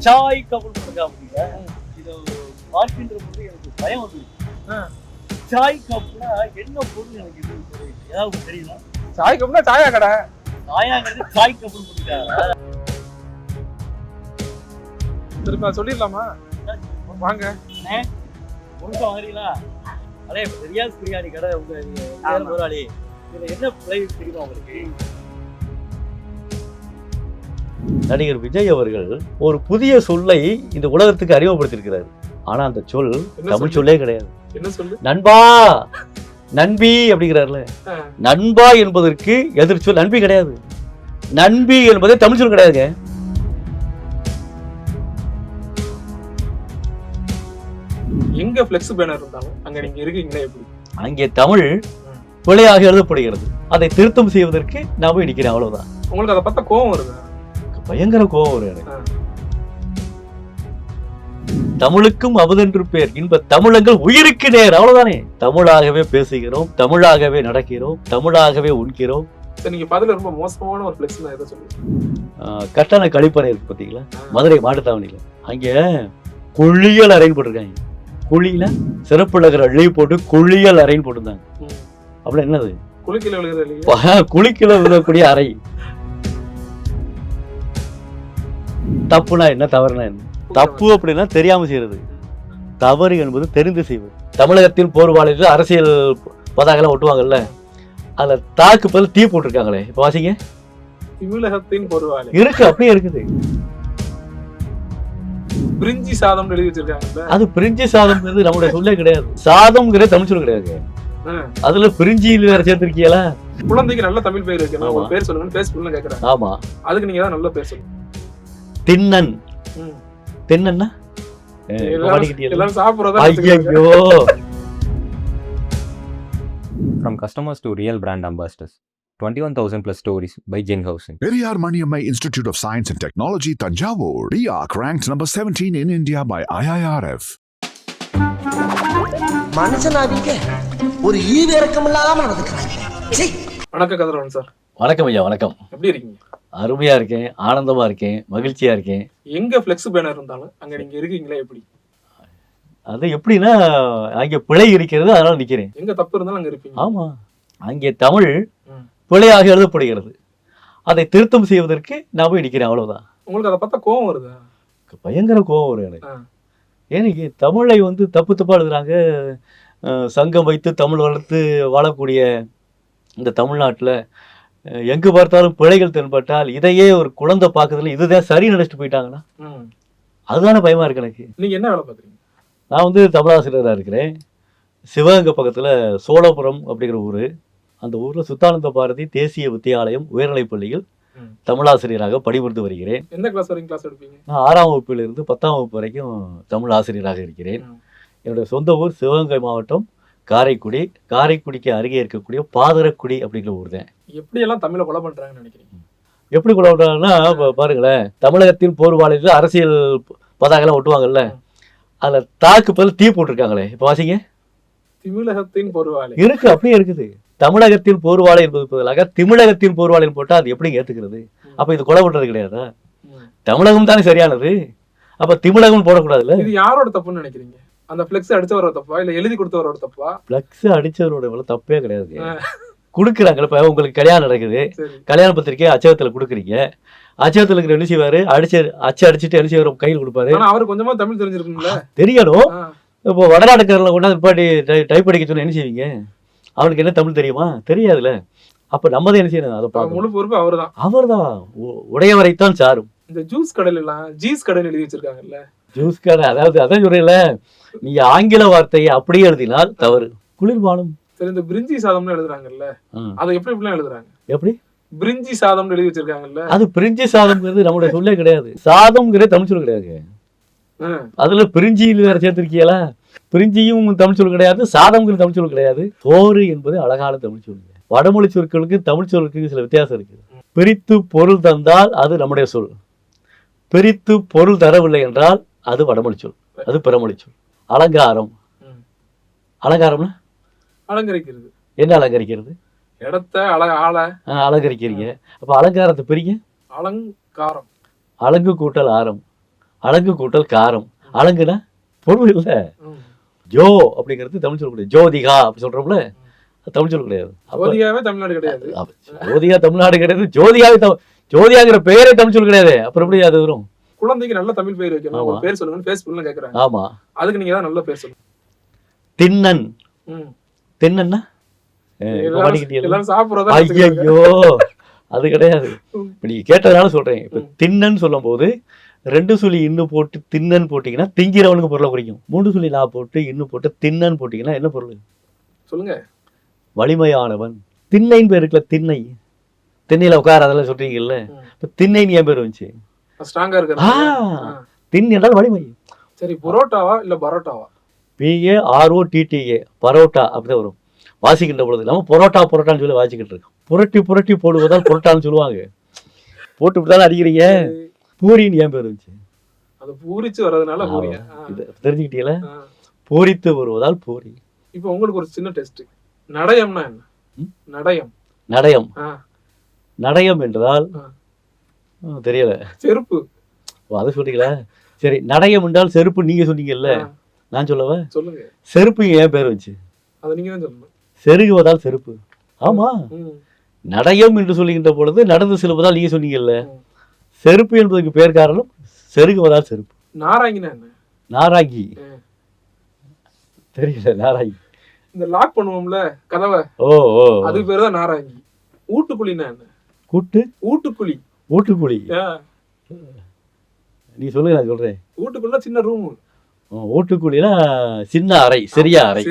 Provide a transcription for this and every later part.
சாய் கபல் கொடுங்க அப்படிங்க. இதை பார்க்கின்ற போது எனக்கு பயம் வந்துருக்கு. சாய் கப்னா என்ன பொருள் எனக்கு இது ஏதாவது தெரியுமா? சாய் கப்னா சாயா கடை. சாயாங்கிறது சாய் கபல் கொடுங்க. திரும்ப சொல்லிடலாமா? வாங்க முழுக்க வாங்குறீங்களா? அதே ரியாஸ் பிரியாணி கடை உங்க முதலாளி. இதுல என்ன பிளேவர் தெரியுமா உங்களுக்கு? நடிகர் விஜய் அவர்கள் ஒரு புதிய சொல்லை இந்த உலகத்துக்கு அறிமுகப்படுத்தியிருக்கிறார். ஆனா அந்த சொல் தமிழ் சொல்லே கிடையாது. என்ன சொல்லு? நண்பா, நண்பி அப்படிங்கிறாருல. நண்பா என்பதற்கு எதிர் சொல் நண்பி கிடையாது. நண்பி என்பதே தமிழ் சொல் கிடையாதுங்க. எங்க ஃப்ளெக்ஸ் பேனர் இருந்தாலும் அங்க நீங்க இருக்கீங்களா? எப்படி? அங்கே தமிழ் பிழையாக எழுதப்படுகிறது. அதை திருத்தம் செய்வதற்கு நான் போய் நிக்கிறேன், அவ்வளவுதான். உங்களுக்கு அதை பார்த்தா கோவம் வருது? பயங்கர கோவம் வருது. தமிழுக்கும் அமுதென்று பேர், இன்ப தமிழங்கள் உயிருக்கு நேர், அவ்வளவுதானே. தமிழாகவே பேசுகிறோம், தமிழாகவே நடக்கிறோம், தமிழாகவே உண்கிறோம். நீங்க பதில ரொம்ப மோசமான ஒரு ஃப்ளெக்ஸ் எதை சொல்லுங்க? கட்டண கழிப்பறை இருக்கு பாத்தீங்களா, மதுரை மாட்டுத்தாவணியில. அங்க குளியல் அறைன்னு போட்டிருக்காங்க. குழியில சிறப்பு நகர அள்ளி போட்டு குளியல் அறைன்னு போட்டிருந்தாங்க. அப்படின்னா என்னது? குளிக்கல விழக்கூடிய அறை. தப்புனா என்ன, தவறுனா என்ன? தப்பு அப்படின்னா தெரியாம செய்யறது, தவறு என்பது தெரிந்து செய்வது. தமிழகத்தில் போர்வாளிகள் அரசியல் பதாகலாம் ஒட்டுவாங்கல்ல, அதுல தாக்கு பதில் தீ போட்டிருக்காங்களே, இப்ப வாசிங்க. தமிழகத்தின் போர்வாளி இருக்கு, அப்படியே இருக்குது. பிரிஞ்சி சாதம் எழுதி வச்சிருக்காங்க. அது பிரிஞ்சி சாதம் நம்முடைய சொல்லே கிடையாது. சாதம்ங்கிற தமிழ் சொல் கிடையாது. அதுல பிரிஞ்சியில் வேற சேர்த்திருக்கீங்களா? குழந்தைக்கு நல்ல தமிழ் பேர் இருக்கு. நான் பேர் சொல்லுங்க, பேர் சொல்லுங்க கேக்குறேன். ஆமா, அதுக்கு நீங்க தான் நல்ல பேர் சொல்லுங்க. திண்ணன். திண்ணன்னா எல்லாரும் சாப்பிடுறதா? ஐயோ. From customers to real brand ambassadors, 21,000 plus stories by Jen Housing. Periyar Maniammai Institute of Science and Technology, Tanjavur. RIAC ranked number 17 in India by IIRF. மனுஷனாவீங்க ஒரு ஈவிரக்கம் இல்லாம நடந்துக்கிறாங்க. வணக்கம் கதிரவன் சார். வணக்கம் ஐயா. வணக்கம். எப்படி இருக்கீங்க? அருமையா இருக்கேன், ஆனந்தமா இருக்கேன், மகிழ்ச்சியா இருக்கேன். எங்க ஃப்ளெக்ஸ் பேனர் இருந்தாலும் அங்க நீங்க இருக்கீங்களா? எப்படி? அது எப்படின்னா, அங்கே பிழை இருக்கிறது, அதனால நிக்கிறேன். எங்க தப்பு இருந்தாலும் அங்க இருப்பீங்க. ஆமா, அங்கே தமிழ் பிழையாக எழுதப்படுகிறது. அதை திருத்தம் செய்வதற்கு நான் போய் நிக்கிறேன், அவ்வளவுதான். உங்களுக்கு அதை பார்த்தா கோவம் வருது? பயங்கர கோவம் வரும் எனக்கு. ஏன்னா தமிழை தப்பு தப்பா எழுதுறாங்க. சங்கம் வைத்து தமிழ் வளர்த்து வாழக்கூடிய இந்த தமிழ்நாட்டில் எங்கு பார்த்தாலும் பிழைகள் தென்பட்டால் இதையே ஒரு குழந்தை பார்க்கறதுல இதுதான் சரி நினைச்சிட்டு போயிட்டாங்கன்னா அதுதானே பயமா இருக்கு எனக்கு. நீங்க என்ன வேலை பார்க்குறீங்க? நான் தமிழாசிரியராக இருக்கிறேன். சிவகங்கை பக்கத்தில் சோழபுரம் அப்படிங்கிற ஊர். அந்த ஊரில் சுத்தானந்த பாரதி தேசிய வித்தியாலயம் உயர்நிலைப் பள்ளியில் தமிழாசிரியராக பணிபுரிந்து வருகிறேன். எந்த கிளாஸ் வரைக்கும் கிளாஸ் எடுப்பீங்க? நான் 6ஆம் வகுப்பிலிருந்து 10ஆம் வகுப்பு வரைக்கும் தமிழ் ஆசிரியராக இருக்கிறேன். என்னுடைய சொந்த ஊர் சிவகங்கை மாவட்டம் காரைக்குடி. காரைக்குடிக்கு அருகே இருக்கக்கூடிய பாதரக்குடி அப்படிங்கிற ஊர் தான். எப்படியெல்லாம் தமிழை கொலை பண்றாங்கன்னு நினைக்கிறீங்க? எப்படி கொலை பண்றாங்கன்னா, பாருங்களேன், தமிழகத்தில் போர்வாளிகள் அரசியல் பதாகலாம் ஒட்டுவாங்கல்ல, அதுல தாக்கு பதில் தீ போட்டிருக்காங்களே, இப்ப வாசிங்க. தமிழகத்தின் போர்வாளி இருக்கு, அப்படியே இருக்குது. தமிழகத்தில் போர்வாளை என்பது பதிலாக தமிழகத்தின் போர்வாளை போட்டா அது எப்படி ஏத்துக்கிறது? அப்ப இது கொலை பண்றது கிடையாதா? தமிழகம் தானே சரியானது, அப்ப தமிழகம் போடக்கூடாதுல்ல. இது யாரோட தப்புன்னு நினைக்கிறீங்க? அந்த பிளெக்ஸ் அடிச்சவரோட தப்பா இல்ல எழுதி கொடுத்தவரோட தப்பா? பிளெக்ஸ் அடிச்சவரோட தப்பே கிடையாது. கொடுக்குறாங்க. இப்ப உங்களுக்கு கல்யாணம் நடக்குது, கல்யாண பத்திரிக்கை அச்சகத்துல கொடுக்குறீங்க. அச்சகத்துல இருக்கிற என்ன செய்வாரு? அடிச்சுட்டு என்ன செய்வாரு? கையில் கொடுப்பாரு. அவரு கொஞ்சமா தமிழ் தெரிஞ்சிருக்குங்களா? தெரியணும். இப்போ வடநாட்டுக்காரர்ல கொண்டாந்து பாட்டி டைப் அடிக்க சொன்னா என்ன செய்வீங்க? அவனுக்கு என்ன தமிழ் தெரியுமா? தெரியாதுல்ல. அப்ப நம்ம தான் என்ன செய்யணும்? அதை பார்க்க முழு பொறுப்பு அவர்தான். அவர்தான் உடையவரைத்தான் சாரும். இந்த ஜூஸ் கடையில எல்லாம் ஜீஸ் கடைன்னு எழுதி வச்சிருக்காங்கல்ல. ஜூஸ் கடை, அதாவது அதான் சொல்றீங்கள, நீங்க ஆங்கில வார்த்தையை அப்படியே எழுதினால் தவறு. குளிர்பானம். சரி, இந்த பிரிஞ்சி சாதம்னு எழுதுறாங்கல்ல, அதை எப்படிலாம் எழுதுறாங்க? எப்படி? பிரிஞ்சி சாதம்னு எழுதி வச்சிருக்காங்கல்ல. அது பிரிஞ்சி சாதம்ங்கிறது நம்முடைய சொல்லே கிடையாது. சாதம்ங்கிறது தமிழ் சொல் கிடையாது. அதுல பிரிஞ்சியில் வேற சேர்த்திருக்கீங்களா? பிரிஞ்சியும் தமிழ் சொல் கிடையாது, சாதம்ங்கிறது தமிழ் சொல் கிடையாது. சோறு என்பது அழகான தமிழ் சொல். வடமொழி சொற்களுக்கு தமிழ் சொல்லுக்கு சில வித்தியாசம் இருக்குது. பிரித்து பொருள் தந்தால் அது நம்முடைய சொல். பிரித்து பொருள் தரவில்லை என்றால் அது வடமொழி சொல், அது பிறமொழி சொல். அலங்காரம். அலங்காரம்னா அலங்கரிக்கிறது. என்ன அலங்கரிக்கிறது? இடத்தை அலங்கரிக்கிறீங்க. அப்ப அலங்காரத்தை பிரிங்க. அலங்காரம். அலங்கு கூட்டல் ஆரம். அலங்கு கூட்டல் காரம். அலங்குனா பொருள் இல்லை. ம். ஜோ அப்படிங்கிறது தமிழ் சொல்ல கிடையாது. ஜோதிகா அப்படி சொல்றோம்ல, அது தமிழ் சொல்ல கிடையாது. ஜோதிகாவே தமிழ்நாடு கிடையாது. ஜோதிகா தமிழ்நாடு கிடையாது. ஜோதியாங்கிற பேரே தமிழ் சொல்ல கிடையாது. அப்புறம் எப்படி அது வரும்? குழந்தைக்கு நல்ல தமிழ் பேர் வைக்கணும், ஆமா. ஒரு பேர் சொல்லுங்கன்னு ஃபேஸ்புக்ல கேக்குறாங்க. ஆமா. அதுக்கு நீங்க தான் நல்ல பேர் சொல்லுங்க. திண்ணன். ம். திண்ணன்னா எல்லாரும் சாப்பிடுறதா ஐயோ அது கிடையாது. இப்ப நீங்க கேட்டதுனால சொல்றேன். இப்ப திண்ணன் சொல்லும் போது 2 சுழி இன்னும் போட்டு திண்ணன் போட்டீங்கன்னா திங்கிறவனுக்கு பொருளை குறிக்கும். 3 சுழி நான் போட்டு இன்னும் போட்டு திண்ணன் போட்டீங்கன்னா என்ன பொருள்? சொல்லுங்க. வலிமையானவன். திண்ணைன்னு பேர் இருக்குல்ல, திண்ணை. திண்ணையில உட்கார அதெல்லாம் சொல்றீங்கல்ல, இப்ப திண்ணைன்னு ஏன் பேர் வந்துச்சு? ஸ்ட்ராங்கா இருக்கு. திண் என்றால் வலிமை. சரி, புரோட்டாவா இல்ல பரோட்டாவா? PAROTTA பரோட்டா அப்படிதான் வரும். வாசிக்கின்ற பொழுது நம்ம பரோட்டான்னு சொல்லி வாசிக்கிட்டு இருக்கோம். புரட்டி போடுவதால் புரோட்டான்னு சொல்லுவாங்க. போட்டு விட்டாலும் அடிக்கிறீங்க. பூரின்னு ஏன் பேர் வந்துச்சு? அது பூரிச்சு வர்றதுனால பூரியா? இது தெரிஞ்சுக்கிட்டீங்களா? பூரித்து வருவதால் பூரி. இப்போ உங்களுக்கு ஒரு சின்ன டெஸ்ட். நடையம்னா என்ன? நடையம். நடையம். நடையம் என்றால் தெரியல. செருப்பு. அதை சொல்றீங்களா? சரி, நடையம் என்றால் செருப்பு நீங்க சொன்னீங்கல்ல, நான் சொல்லவா? சொல்லுங்க. செருப்பு ஏன் பேர் வந்துச்சு? அதை நீங்க தான் சொல்லணும். செருகுவதால் செருப்பு. ஆமா, நடையம் என்று சொல்லுகின்ற பொழுது நடந்து செல்வதால் நீங்க சொன்னீங்கல்ல. செருப்பு என்பதற்கு பேர் காரணம் செருகுவதால் செருப்பு. நாராங்கினா என்ன? நாராங்கி தெரியல. நாராங்கி இந்த லாக் பண்ணுவோம்ல கதவை, அதுக்கு பேர் தான் நாராங்கி. ஊட்டுக்குழினா என்ன? ஊட்டுக்குழி. ஊட்டுக்குழி நீ சொல்லுங்க, நான் சொல்றேன். ஊட்டுக்குள்ள சின்ன ரூம். ஊட்டுக்குழினா சின்ன அறை, சிறிய அறை.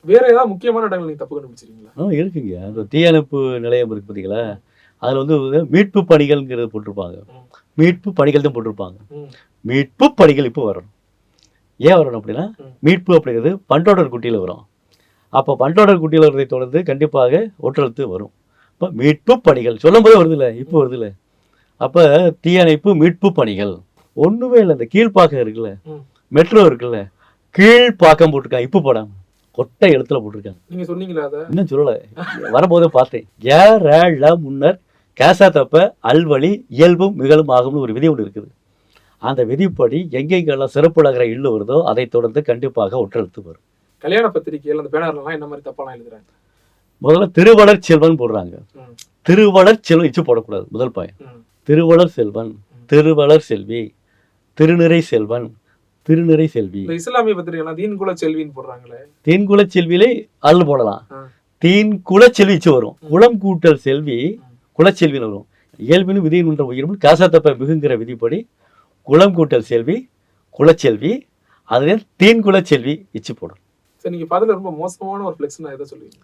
வேற ஏதாவது முக்கியமான இடங்கள் நீங்க தப்பு கண்டுபிடிச்சிருக்கீங்களா? இருக்குங்க. அந்த தீயணைப்பு நிலையம் இருக்கு பாத்தீங்களா, அதுல வந்து மீட்பு பணிகள்ங்கிறது போட்டிருப்பாங்க. மீட்பு பணிகள் தான் போட்டிருப்பாங்க. மீட்பு பணிகள் இப்போ வரணும். ஏன் வரணும் அப்படின்னா, மீட்பு அப்படிங்கிறது பண்டோடர் குட்டியில வரும். அப்போ பண்டோடர் குட்டியில வரதை தொடர்ந்து கண்டிப்பாக ஒற்றெழுத்து வரும். இப்போ மீட்பு பணிகள் சொல்லும் போதே வருது இல்லை, இப்போ வருது இல்லை. அப்போ தீயணைப்பு மீட்பு பணிகள் ஒண்ணுமே இல்லை. இந்த கீழ்ப்பாக்கம் இருக்குல்ல, மெட்ரோ இருக்குல்ல, கீழ்ப்பாக்கம் போட்டிருக்காங்க. இப்போ போடாம கொட்டை எழுத்துல போட்டிருக்காங்க. நீங்க சொன்னீங்களா? அதை இன்னும் சொல்லல, வரும்போதே பார்த்தேன். முன்னர் கேசா தப்ப அல்வழி இயல்பும் மிகழும் ஆகும்னு ஒரு விதி ஒன்று இருக்குது. அந்த விதிப்படி எங்கெங்கெல்லாம் சிறப்புலகிற இல்லு வருதோ அதை தொடர்ந்து கண்டிப்பாக ஒற்றெழுத்து வரும். கல்யாண பத்திரிகைகள் அந்த பேனர்லாம் என்ன மாதிரி தப்பாலாம் எழுதுறாங்க? முதல்ல திருவளர் செல்வன் போடுறாங்க. திருவளர் செல்வன் இச்சு போடக்கூடாது. முதல் பையன் திருவளர் செல்வன், திருவளர் செல்வி, திருநிறை செல்வன், திருநிறை செல்வி. இஸ்லாமிய பத்திரிகைலாம் தீன்குல செல்வின்னு போடுறாங்களே. தீன்குல செல்வியிலே அல் போடலாம். தீன்குல செல்வி இச்சு வரும். குளம் கூட்டல் செல்வி குலச்செல்வின்னு வரும். இயல்பினும் விதியின் என்ற உயிரும் காசாத்தப்ப மிகுங்கிற விதிப்படி குளம் கூட்டல் செல்வி குலச்செல்வி, அதுவே தீன்குல செல்வி இச்சு போடும். சரி, நீங்க பாத்தீங்கன்னா ரொம்ப மோசமான ஒரு ஃப்ளெக்ஸ்னா எதை சொல்லுவீங்க?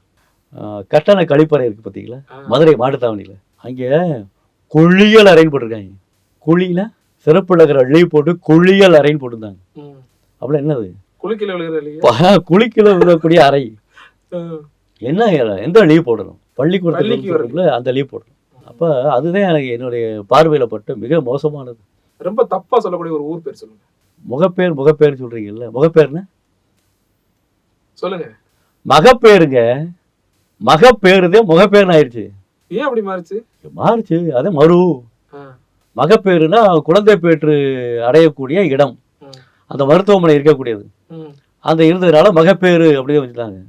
கட்டண கழிப்பறை இருக்கு பார்த்தீங்களா, மதுரை மாட்டுத்தாவணியில். அங்கே குளியல் அறைன்னு போட்டிருக்காங்க. குழியில சிறப்புலகிற லீவ் போட்டு குளியல் அறைன்னு போட்டிருந்தாங்க. அப்படி என்னது? குளிக்கல விழக்கூடிய அறை. என்ன எந்த லீவ் போடணும்? பள்ளிக்கூடத்துல அந்த லீவ் போடணும். அப்ப அதுதான் எனக்கு என்னுடைய பார்வையில பட்டு மிக மோசமானது. ரொம்ப தப்பா சொல்லக்கூடிய ஒரு ஊர் பேர் சொல்லுங்க. முகப்பேர் சொல்றீங்கல்ல, முகப்பேர்னு சொல்லுங்க. மகப்பேருங்க, மகப்பேருதே முகப்பேர்னு ஆயிடுச்சு. ஏன் அப்படி மாறுச்சு? அதே மறு. மகப்பேருனா குழந்தை பேற்று அடையக்கூடிய இடம், அந்த மருத்துவமனை இருக்கக்கூடியது. அந்த இருந்ததுனால மகப்பேறு அப்படியே வச்சுட்டாங்க.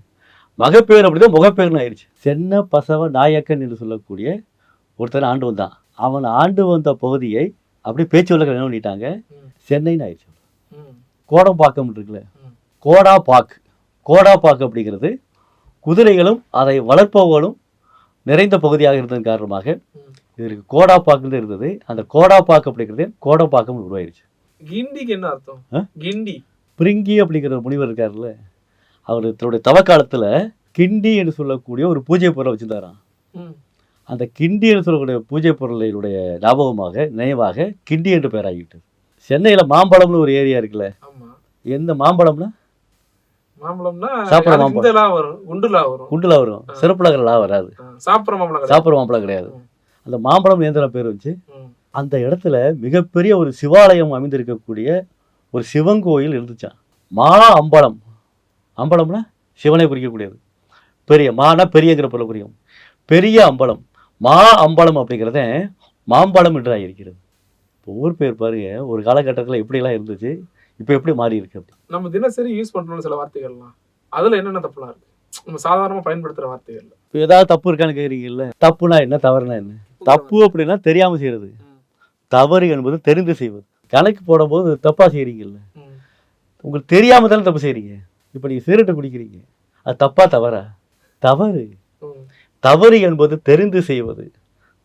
மகப்பேர் அப்படிதான் முகப்பேர்னு ஆயிடுச்சு. சென்ன பசவ நாயக்கன் என்று சொல்லக்கூடிய ஒருத்தர் ஆண்டு வந்தான். அவன் ஆண்டு வந்த பகுதியை அப்படி பேச்சு வழக்கில் என்ன பண்ணிட்டாங்க, சென்னைன்னு ஆயிடுச்சு. கோடம்பாக்கம் இருக்குல்ல, கோடாப்பாக்கு அப்படிங்கிறது குதிரைகளும் அதை வளர்ப்பவர்களும் நிறைந்த பகுதியாக இருந்ததன் காரணமாக இதற்கு கோடாப்பாக்குன்னு இருந்தது. அந்த கோடாப்பாக்கு அப்படிங்கிறது கோடம்பாக்கம் உருவாயிருச்சு. கிண்டிக்கு என்ன அர்த்தம்? கிண்டி பிரிங்கி அப்படிங்கிற முனிவர் இருக்காருல்ல, அவர் தன்னுடைய தவக்காலத்துல கிண்டி என்று சொல்லக்கூடிய ஒரு பூஜை பொருளை வச்சிருந்தாராம். அந்த கிண்டி என்று சொல்லக்கூடிய பூஜை பொருளினுடைய ஞாபகமாக நினைவாக கிண்டி என்று பெயர் ஆகிவிட்டது. சென்னையில மாம்பழம்னு ஒரு ஏரியா இருக்குல்ல, எந்த மாம்பழம்னா சாப்பிட்ற மாம்பழம் குண்டுலா வரும், சிறப்புலா வராது. சாப்பிட்ற மாம்பழம் கிடையாது. அந்த மாம்பழம் எந்த பேர் வச்சு அந்த இடத்துல மிகப்பெரிய ஒரு சிவாலயம் அமைந்திருக்கக்கூடிய ஒரு சிவன் கோயில் இருந்துச்சான். அம்பலம், அம்பலம்னா சிவனை குறிக்கக்கூடியது. பெரிய மானா பெரியங்கிற பொருள் குறிக்கும். பெரிய அம்பலம், அம்பலம் அப்படிங்கிறத மாம்பழம் என்று ஆகியிருக்கிறது. இப்போ ஊர் பேர் பாருங்க, ஒரு காலகட்டத்தில் எப்படிலாம் இருந்துச்சு, இப்போ எப்படி மாறி இருக்கு அப்படி. நம்ம தினசரி யூஸ் பண்றோம்னு சில வார்த்தைகள்லாம், அதுல என்னென்ன தப்புலாம் இருக்கு? நம்ம சாதாரணமா பயன்படுத்துற வார்த்தைகள் இப்போ ஏதாவது தப்பு இருக்கான்னு கேட்குறீங்கல்ல. தப்புனா என்ன, தவறுனா என்ன? தப்பு அப்படின்னா தெரியாமல் செய்கிறது, தவறு என்பது தெரிந்து செய்வது. கணக்கு போடும்போது தப்பாக செய்கிறீங்கல்ல, உங்களுக்கு தெரியாமல் தானே தப்பு செய்கிறீங்க. இப்போ நீங்கள் சிகரெட்டு குடிக்கிறீங்க, அது தப்பா தவறா? தவறு. தவறு என்பது தெரிந்து செய்வது,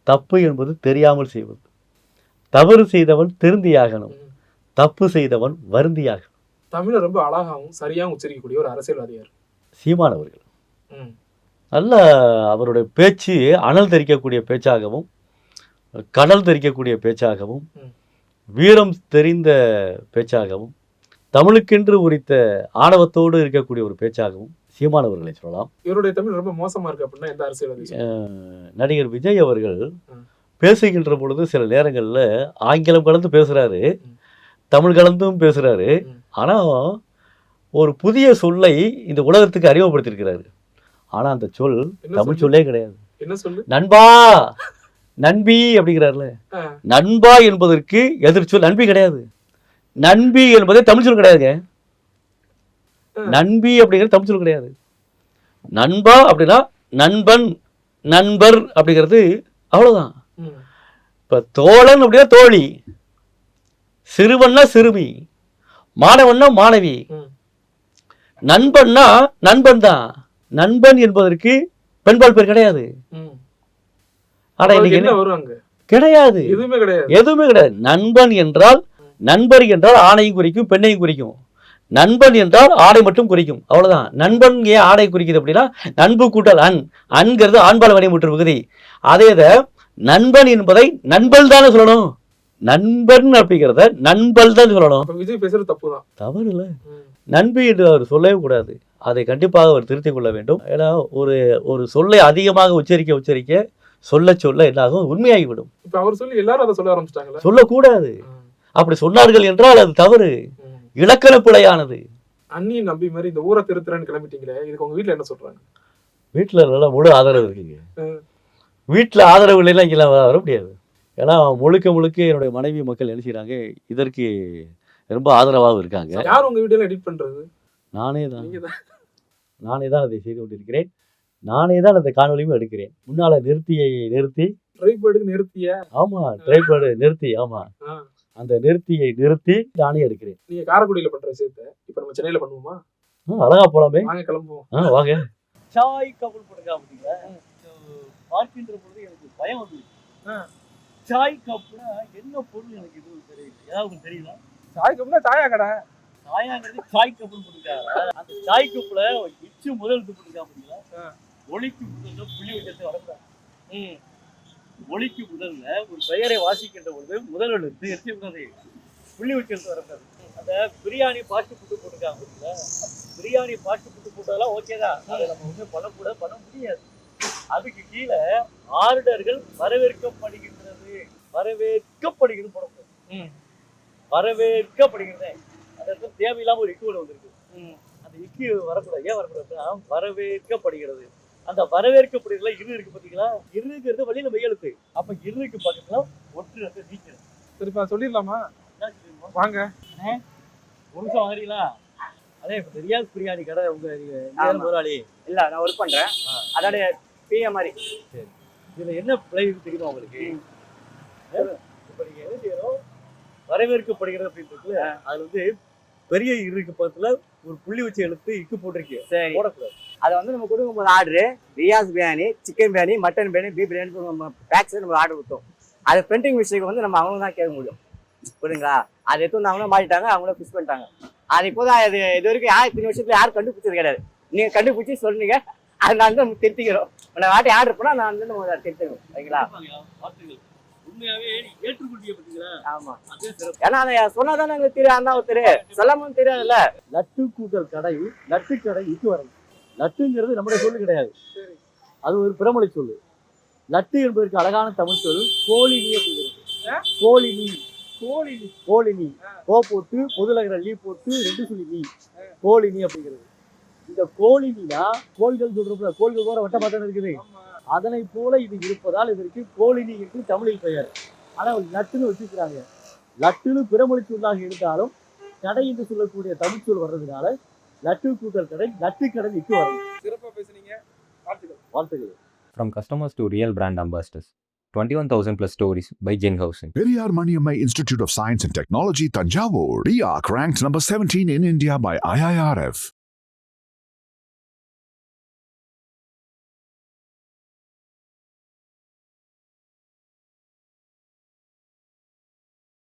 தப்பு என்பது தெரியாமல் செய்வது. தவறு செய்தவன் திருந்தியாகணும், தப்பு செய்தவன் வருந்தியாகணும். தமிழை ரொம்ப அழகாகவும் சரியாகவும் உச்சரிக்கக்கூடிய ஒரு அரசியல்வாதியார் சீமான் அவர்கள். நல்ல அவருடைய பேச்சு அனல் தெரிக்கக்கூடிய பேச்சாகவும், கடல் தெரிக்கக்கூடிய பேச்சாகவும், வீரம் தெரிந்த பேச்சாகவும், தமிழுக்கென்று உரித்த ஆணவத்தோடு இருக்கக்கூடிய ஒரு பேச்சாகவும் சீமான் அவர்களை சொல்லலாம். இவருடைய தமிழ் ரொம்ப மோசமா இருக்கு அப்படின்னா எந்த அரசியல்வாதி? நடிகர் விஜய் அவர்கள் பேசுகின்ற பொழுது சில நேரங்களில் ஆங்கிலம் கலந்து பேசுகிறாரு, தமிழ் கலந்தும் பேசுகிறாரு. ஆனால் ஒரு புதிய சொல்லை இந்த உலகத்துக்கு அறிமுகப்படுத்தியிருக்கிறாரு. ஆனால் அந்த சொல் தமிழ் சொல்லே கிடையாது. என்ன சொல்லு? நண்பா, நண்பி அப்படிங்கிறாருல. நண்பா என்பதற்கு எதிர்ச்சொல் நண்பி கிடையாது. நண்பி என்பதே தமிழ் சொல் கிடையாதுங்க. நண்பி அப்படிங்கிறது தமிழ் சொல் கிடையாது. நண்பா அப்படின்னா நண்பன், நண்பர் அப்படிங்கிறது அவ்வளவுதான். இப்ப தோழன் அப்படின்னா தோழி, சிறுவன்னா சிறுமி, மாணவன்னா மாணவி, நண்பன்னா நண்பன் தான். நண்பன் என்பதற்கு பெண்பால் பேர் கிடையாது. ஆனா இன்னைக்கு என்ன வருவாங்க? கிடையாது, எதுவுமே கிடையாது, எதுவுமே கிடையாது. நண்பன் என்றால், நண்பர் என்றால் ஆணையும் குறிக்கும் பெண்ணையும் குறிக்கும். நண்பன் என்றால் ஆடை மட்டும் குறிக்கும், அவ்வளவுதான். நண்பன் ஏன் ஆடை குறிக்குது அப்படின்னா, நண்பு கூட்டல் அன்கிறது ஆண்பால் வினைமுற்று விகுதி. அதே நண்பன் என்பதை நண்பல் தானே சொல்லணும். நண்பன் அப்படிங்கிறத நண்பல் தான் சொல்லணும். விஜய் பேசுறது தப்பு தான், தவறு இல்லை. நண்பி என்று அவர் சொல்லவே கூடாது. அதை கண்டிப்பாக அவர் திருத்திக் கொள்ள வேண்டும். ஏன்னா ஒரு சொல்லை அதிகமாக உச்சரிக்க சொல்ல சொல்ல என்னாகும், உண்மையாகிவிடும். இப்ப அவர் சொல்லி எல்லாரும் அதை சொல்ல ஆரம்பிச்சிட்டாங்களா? சொல்லக்கூடாது. அப்படி சொன்னார்கள் என்றால் அது தவறு, இலக்கண பிழையானது. அண்ணியின் நம்பி மாதிரி இந்த ஊரை திருத்துறேன்னு கிளம்பிட்டீங்களே, இதுக்கு உங்க வீட்டுல என்ன சொல்றாங்க? வீட்டுல நல்லா முழு ஆதரவு இருக்குங்க. வீட்டுல ஆதரவு இல்லைன்னா இங்கெல்லாம் வர முடியாது. ஏன்னா முழுக்க என்னுடைய மனைவி மக்கள் என்ன செய்யறாங்க, இதற்கு ரொம்ப ஆதரவாக இருக்காங்க. யார் உங்க வீடியோ எடிட் பண்றது? நானே தான் அதை செய்து கொண்டிருக்கிறேன். நானே தான் அந்த காணொலியும் எடுக்கிறேன். முன்னால நிறுத்தி ட்ரைபேடுக்கு நிறுத்திய? ஆமா, ட்ரைபேடு நிறுத்தி, ஆமா, அந்த நிறுத்தியை நிறுத்தி நானே எடுக்கிறேன். நீங்க காரைக்குடியில பண்ற விஷயத்த இப்ப நம்ம சென்னையில பண்ணுவோமா? அழகா போலாமே, வாங்க கிளம்புவோம். வாங்க. சாய் கபூல் பண்ணுங்க அப்படிங்களா? பார்க்கின்ற பொழுது எனக்கு பயம் வந்து, சாய் கப்னா என்ன பொருள் எனக்கு எதுவும் தெரியல. ஏதாவது தெரியுதா? சாய் கப்னா சாயா கடை. சாயாங்கிறது சாய் கப்புன்னு போட்டுருக்காங்க. அந்த சாய் கப்புல இச்சு முதல் போட்டுருக்காங்க. ஒளிக்கு முதல்ல புள்ளி வச்சது வரக்கூடாது. ஒளிக்கு முதல்ல ஒரு பெயரை வாசிக்கின்ற பொழுது முதல் எழுத்து எடுத்து புள்ளி வச்சு வரக்கூடாது. அந்த பிரியாணி பாஸ்ட் ஃபுட்டு போட்டுருக்காங்க. பிரியாணி பாஸ்ட் ஃபுட்டு போட்டதெல்லாம் ஓகே தான், அதை நம்ம ஒன்றும் பண்ண முடியாது. அதுக்கு கீழே ஆர்டர்கள் வரவேற்கப்படுகிறது போடக்கூடாது. வரவேற்கப்படுகிறது அந்த இடத்துல தேவையில்லாம ஒரு இக்கு வந்திருக்கு. அந்த இக்கு வரக்கூடாது. ஏன் வரக்கூடாதுன்னா, வரவேற்கப்படுகிறது. அந்த வரவேற்கப்படுகிறதுல இரு இருக்கு பாத்தீங்களா? இருங்கிறது வழியில மெய்யெழுத்து. அப்ப இருக்கு பக்கத்துல ஒற்று வந்து நீக்கிறது. சரிப்பா, சொல்லிடலாமா? வாங்க ஒரு நிமிஷம் வாங்குறீங்களா? அதே இப்ப ரியாஸ் பிரியாணி கடை உங்க முதலாளி இல்ல, நான் ஒர்க் பண்றேன். அதோட பிஏ மாதிரி. சரி, இதுல என்ன பிழை தெரியுமா உங்களுக்கு? இப்ப நீங்க என்ன செய்யணும், வரவேற்கப்படுகிறது அப்படின்றது அதுல வந்து பெரிய இருக்கு பக்கத்துல ஒரு புள்ளி வச்சு எழுத்து இக்கு போட்டிருக்கு. சரி, போடக்கூடாது. அதை வந்து நம்ம கொடுக்கும்போது order Riyas biryani, chicken biryani, mutton biryani, beef biryani நம்ம பேக்ஸ் நம்ம ஆர்டர் கொடுத்தோம். அது பிரிண்டிங் மிஸ்டேக் வந்து நம்ம அவங்க தான் கேட்க முடியும். புரியுங்களா? அதை எடுத்து வந்து அவங்களும் மாட்டிட்டாங்க, அவங்களும் ஃபிக்ஸ் பண்ணிட்டாங்க. அது இப்போதான் இது வரைக்கும் இத்தனை வருஷத்துல யாரும் கண்டுபிடிச்சது கிடையாது. நீங்க கண்டுபிடிச்சி சொல்றீங்க, அது நான் வந்து திருத்திக்கிறோம். நான் வாட்டி ஆர்டர் பண்ணா நான் வந்து நம்ம திருத்திக்கணும். சரிங்களா? உண்மையாவே ஏற்றுக்கொண்டிய பாத்தீங்களா? ஆமா, ஏன்னா அதை சொன்னாதானே எங்களுக்கு தெரியும். அண்ணா ஒருத்தர் சொல்லாம தெரியாதுல்ல. நட்டு கூட்டல் கடை, நட்டு கடை இக்கு வரணும். நட்டுங்கிறது நம்முடைய சொல்லு கிடையாது, அது ஒரு பிரமொழி சொல்லு. நட்டு என்பதற்கு அழகான தமிழ் சொல் கோழினி அப்படிங்கிறது. கோழினி கோ போட்டு பொதுலகிற லீ போட்டு 2 சொல்லி நீ கோழினி அப்படிங்கிறது. இந்த கோழினா கோள்கள் சொல்றப்ப கோள்கள் போற வட்ட பார்த்தா இருக்குது. அதனை போல இது இருப்பதால் இதற்கு கோழினி என்று தமிழில் பெயர். ஆனா நட்டுன்னு வச்சுக்கிறாங்க. லட்டுன்னு பிறமொழி சொல்லாக இருந்தாலும் கடை என்று சொல்லக்கூடிய தமிழ்ச்சொல் வர்றதுனால லட்டு கூட்டல் கடை லட்டு கடை இக்கு வரணும். சிறப்பா பேசுனீங்க. வாழ்த்துக்கள். வாழ்த்துக்கள். From customers to real brand ambassadors. 21,000 plus stories by Jen Housing. Periyar Maniammai Institute of Science and Technology, Tanjavur. RIAC ranked number 17 in India by IIRF.